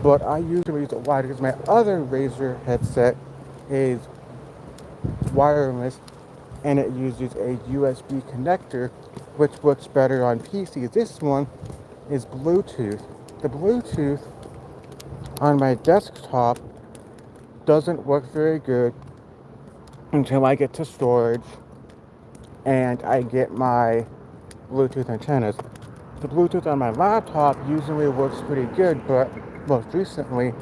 but I usually use it wired because my other Razer headset is wireless and it uses a USB connector, which works better on PC. This one is Bluetooth. The Bluetooth on my desktop doesn't work very good until I get to storage and I get my Bluetooth antennas. The Bluetooth on my laptop usually works pretty good, but most recently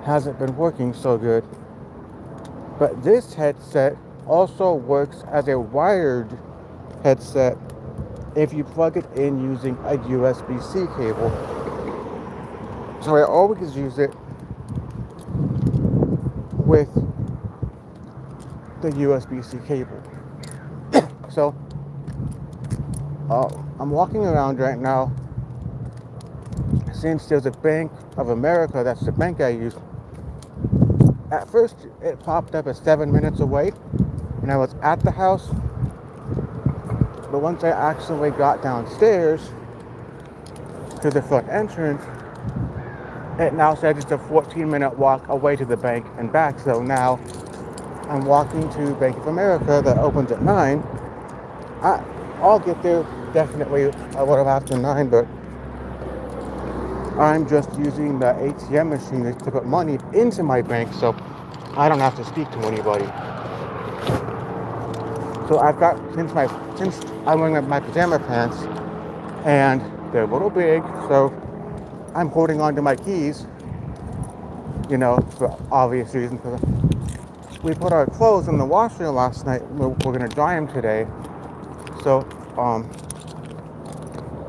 hasn't been working so good. But this headset also works as a wired headset if you plug it in using a USB-C cable. So I always use it with the USB-C cable. So I'm walking around right now. Since there's a Bank of America, that's the bank I use. At first it popped up as 7 minutes away and I was at the house, but once I actually got downstairs to the front entrance, it now says it's a 14-minute walk away to the bank and back. So now I'm walking to Bank of America that opens at 9. I'll get there definitely a little after 9, but I'm just using the ATM machine to put money into my bank so I don't have to speak to anybody. So I've got, since I'm wearing my pajama pants and they're a little big, so I'm holding on to my keys, for obvious reasons. We put our clothes in the washer last night. We're gonna dry them today. So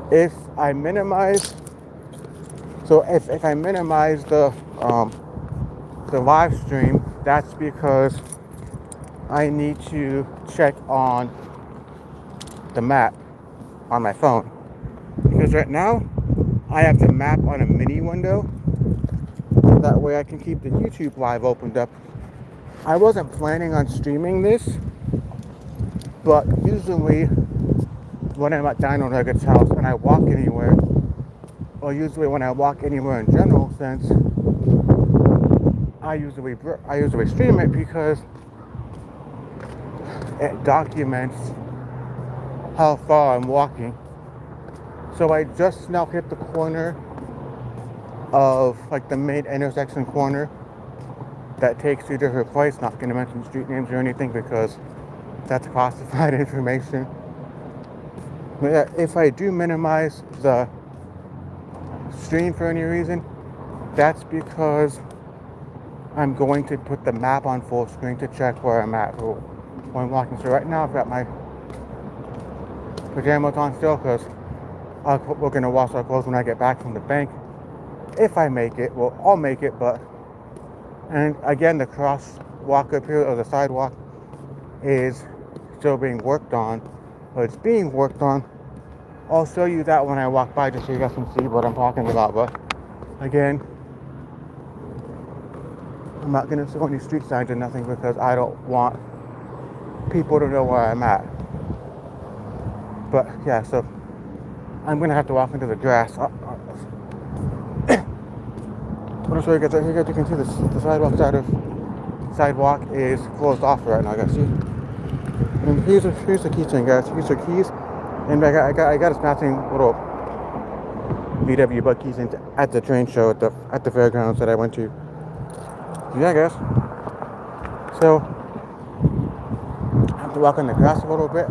if I minimize the live stream, that's because I need to check on the map on my phone. Because right now I have the map on a mini window. That way I can keep the YouTube live opened up. I wasn't planning on streaming this, but usually when I'm at Dino Nugget's house and I walk anywhere, or usually when I walk anywhere in general sense, I usually stream it because it documents how far I'm walking. So I just now hit the corner of like the main intersection corner that takes you to her place. Not going to mention street names or anything because that's classified information. But yeah, if I do minimize the stream for any reason, that's because I'm going to put the map on full screen to check where I'm at when I'm walking. So right now I've got my pajamas on still because we're going to wash our clothes when I get back from the bank. If I make it, well, I'll make it, and again, the crosswalk up here, or the sidewalk, is still being worked on, or it's being worked on. I'll show you that when I walk by just so you guys can see what I'm talking about, but again, I'm not going to show any street signs or nothing because I don't want people to know where I'm at. But yeah, so I'm going to have to walk into the grass. I'm going to show you guys right here. You can see the sidewalk is closed off right now, guys. See? And here's the keychain, guys. Here's the keys. And I got a matching little VW Bug keys at the train show at the fairgrounds that I went to. Yeah, guys. So I have to walk on the grass a little bit,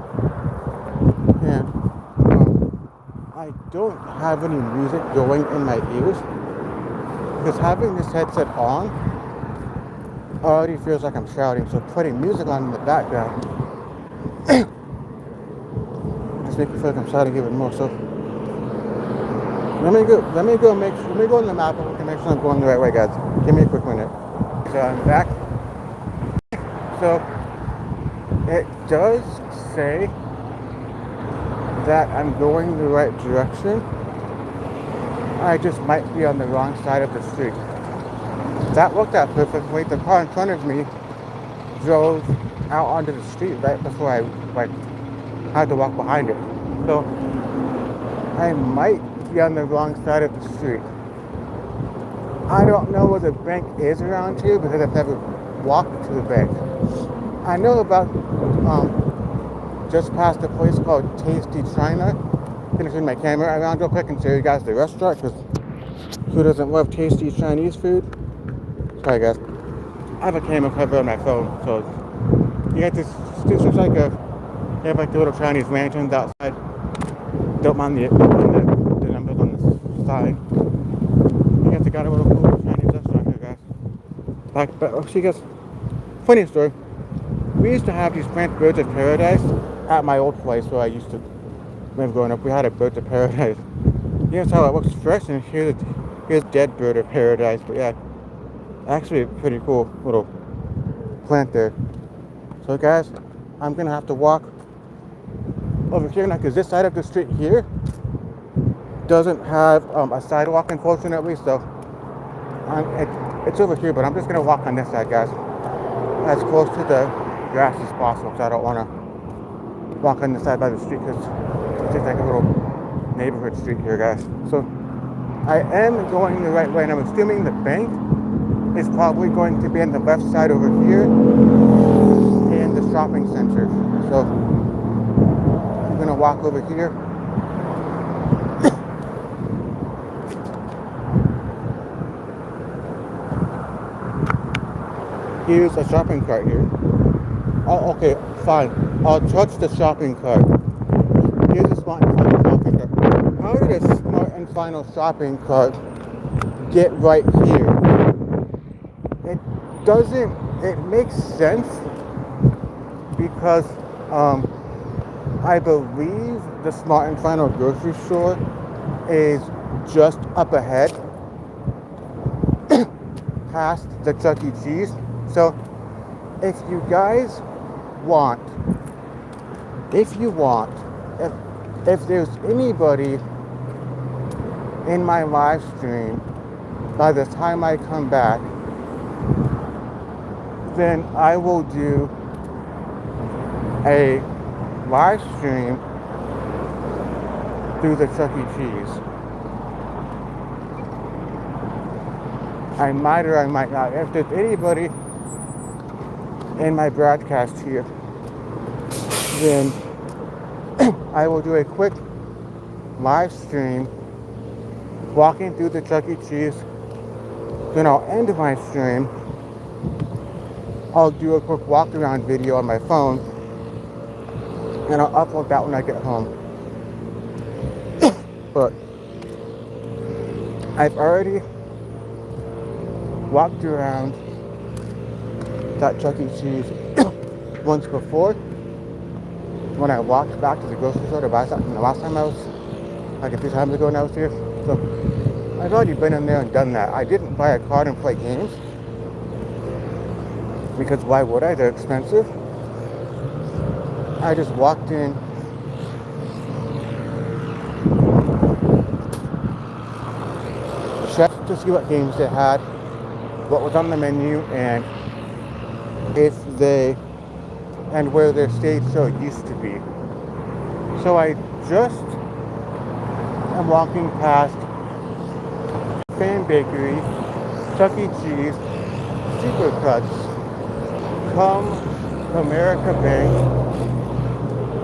and I don't have any music going in my ears because having this headset on already feels like I'm shouting. So putting music on in the background just makes me feel like I'm shouting even more. So let me go on the map and we can make sure I'm going the right way, guys. Give me a quick minute. So I'm back. So it does say that I'm going the right direction. I just might be on the wrong side of the street. That worked out perfectly. The car in front of me drove out onto the street right before I had to walk behind it. So I might be on the wrong side of the street. I don't know where the bank is around here because I've never walked to the bank. I know about just past a place called Tasty China. I'm gonna turn my camera around real quick and show you guys the restaurant because who doesn't love tasty Chinese food? Sorry guys. I have a camera cover on my phone, so you got this. This looks like a. They have like the little Chinese lanterns outside. Don't mind the numbers on the side. You guys got a little cool Chinese restaurant here, guys. But see, guys. Funny story. We used to have these French birds of paradise at my old place where I used to live growing up. We had a birds of paradise. Here's how it looks fresh, and here's dead bird of paradise. But yeah, actually a pretty cool little plant there. So guys, I'm gonna have to walk over here now because this side of the street here doesn't have a sidewalk, unfortunately. So it's over here, but I'm just gonna walk on this side, guys, as close to the grass as possible because I don't want to walk on the side by the street because it's just like a little neighborhood street here, guys. So I am going the right way, and I'm assuming the bank is probably going to be on the left side over here in the shopping center. So I'm gonna walk over here. Here's a shopping cart here. Oh, okay, fine. I'll touch the shopping cart. Here's a Smart and Final shopping cart. How did a Smart and Final shopping cart get right here? It doesn't. It makes sense because I believe the Smart and Final grocery store is just up ahead past the Chuck E. Cheese. So if you guys want, if there's anybody in my live stream by the time I come back, then I will do a live stream through the Chuck E. Cheese. I might or I might not. If there's anybody in my broadcast here, then I will do a quick live stream walking through the Chuck E. Cheese. Then I'll end my stream. I'll do a quick walk around video on my phone, and I'll upload that when I get home. But I've already walked around that Chuck E. Cheese once before when I walked back to the grocery store to buy something the last time I was, like a few times ago when I was here. So I've already been in there and done that. I didn't buy a card and play games because why would I? They're expensive. I just walked in, checked to see what games they had, what was on the menu, and where their stage show used to be. So I just am walking past Fan Bakery, Chuck E. Cheese, Supercuts, Come America Bank,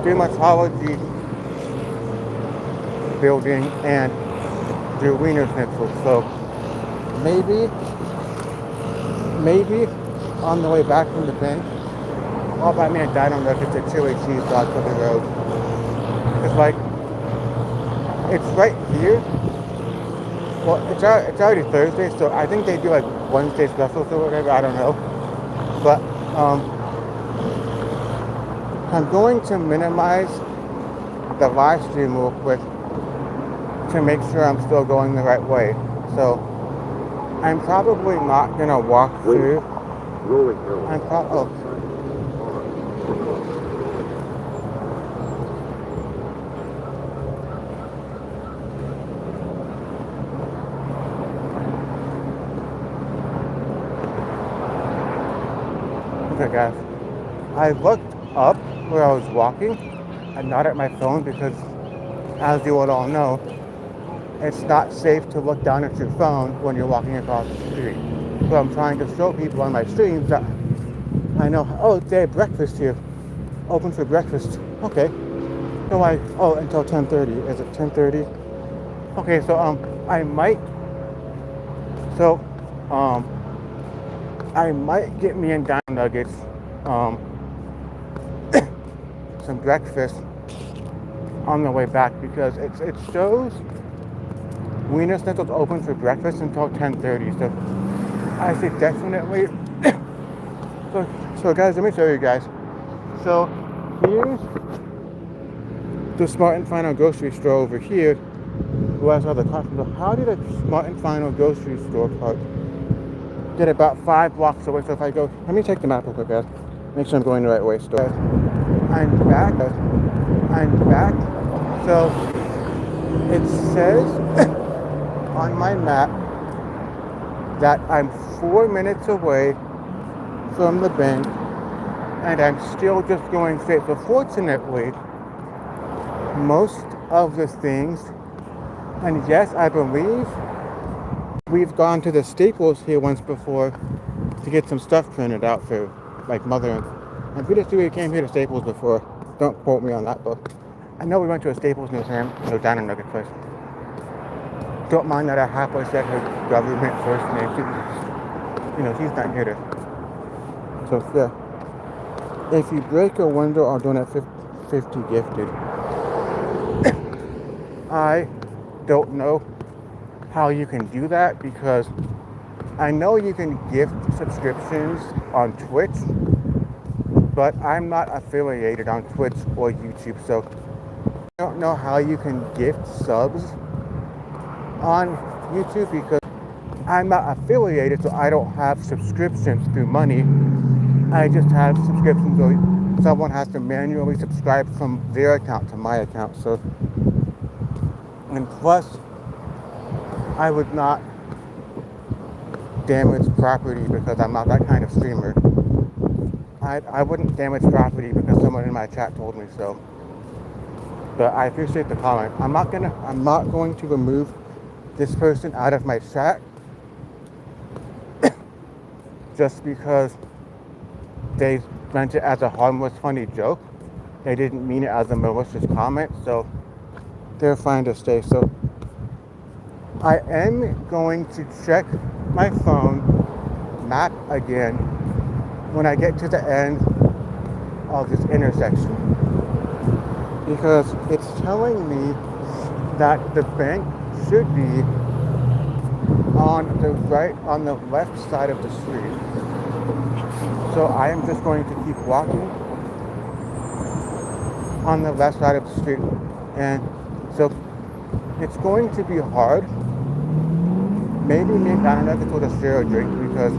Dermatology Building, and the Wiener Schnitzel. So maybe on the way back from the bank, I'll buy me a dino if it's a chili cheese dog for the road. It's like, it's right here. Well, it's already Thursday, so I think they do like Wednesday specials or whatever, I don't know. But I'm going to minimize the live stream real quick to make sure I'm still going the right way. So I'm probably not gonna walk through. I'm probably. Okay, guys. I looked up where I was walking and not at my phone because, as you would all know, it's not safe to look down at your phone when you're walking across the street. So I'm trying to show people on my streams that I know, oh, they have breakfast here. Open for breakfast. Okay. So until 10:30. Is it 10:30? Okay, so so um I might get me and Dino Nuggets some breakfast on the way back because it shows Wiener Schnitzel's open for breakfast until 10:30. So I say definitely. So guys, let me show you guys. So here's the Smart and Final grocery store over here. Who has all the coffee? So how did a Smart and Final grocery store cart get about 5 blocks away? So if I go, let me check the map real quick, guys. Make sure I'm going the right way. So I'm back. So it says on my map that I'm 4 minutes away from the bank, and I'm still just going straight. So fortunately, most of the things, and yes, I believe we've gone to the Staples here once before to get some stuff printed out for like mother, and I'm pretty sure we came here to Staples before. Don't quote me on that, but I know we went to a Staples near Dino Nugget place. Don't mind that I halfway said her government first name. She's not here to. So yeah, if you break a window, I'll donate 50 gifted. I don't know how you can do that because I know you can gift subscriptions on Twitch, but I'm not affiliated on Twitch or YouTube, so I don't know how you can gift subs on YouTube because I'm not affiliated, so I don't have subscriptions through money. I just have subscriptions where someone has to manually subscribe from their account to my account. So, and plus, I would not damage property because I'm not that kind of streamer. I wouldn't damage property because someone in my chat told me so. But I appreciate the comment. I'm not going to remove this person out of my chat just because they meant it as a harmless, funny joke. They didn't mean it as a malicious comment, so they're fine to stay. So I am going to check my phone map again when I get to the end of this intersection, because it's telling me that the bank should be on the left side of the street. So I am just going to keep walking on the left side of the street, and so it's going to be hard. Maybe me and Dino Nuggets will just share a drink because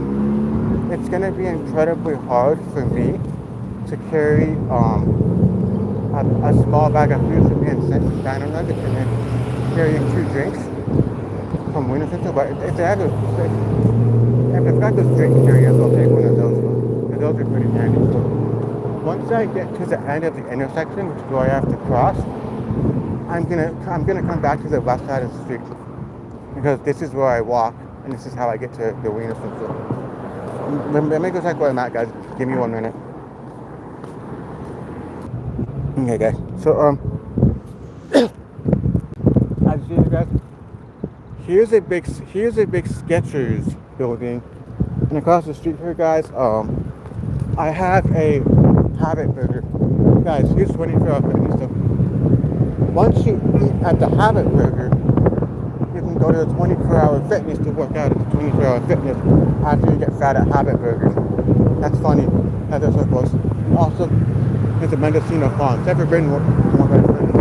it's going to be incredibly hard for me to carry a small bag of food for me and Dino Nuggets and then carrying 2 drinks from Wiener Schnitzel. But if they've got those drink carriers, I'll take one of those because those are pretty handy. So once I get to the end of the intersection, which is where I have to cross, I'm gonna come back to the left side of the street because this is where I walk and this is how I get to the Wiener Schnitzel. Let me go check where I'm at, guys. Give me 1 minute. Okay, guys. So as you see, guys, here's a big Skechers building, and across the street here, guys, I have a Habit Burger. Guys, here's 24-hour fitness. So once you eat at the Habit Burger, you can go to the 24-hour fitness to work out at the 24-hour fitness after you get fat at Habit Burger. That's funny. That's so close. Also, there's a Mendocino Farms. Ever been more better friends?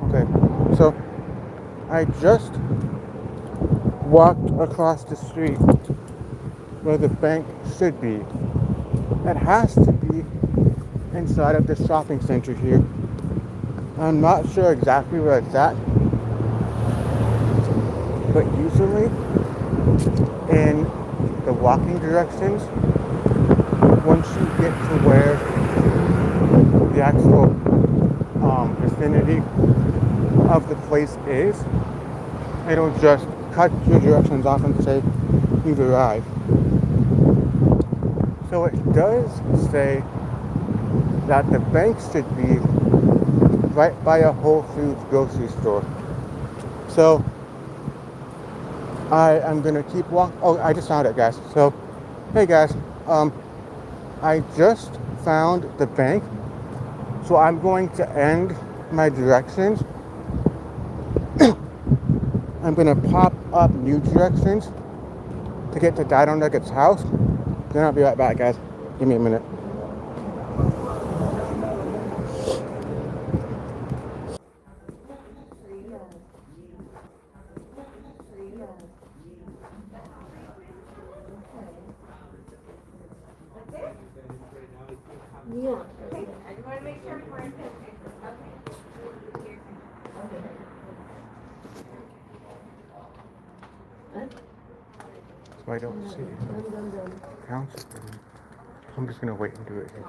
Okay, so I just walked across the street where the bank should be. It has to be inside of this shopping center here. I'm not sure exactly where it's at, but usually in the walking directions, once you get to where the actual vicinity of the place is. It'll just cut your directions off and say you've arrived. So it does say that the bank should be right by a Whole Foods grocery store. So I am gonna keep walking. Oh, I just found it, guys. So, hey guys, I just found the bank. So I'm going to end my directions. I'm gonna pop up new directions to get to Dino Nuggets' house. Then I'll be right back, guys. Give me a minute. Yeah. I just want to make sure we're in business. So I don't see counts. I'm just gonna wait and do it here.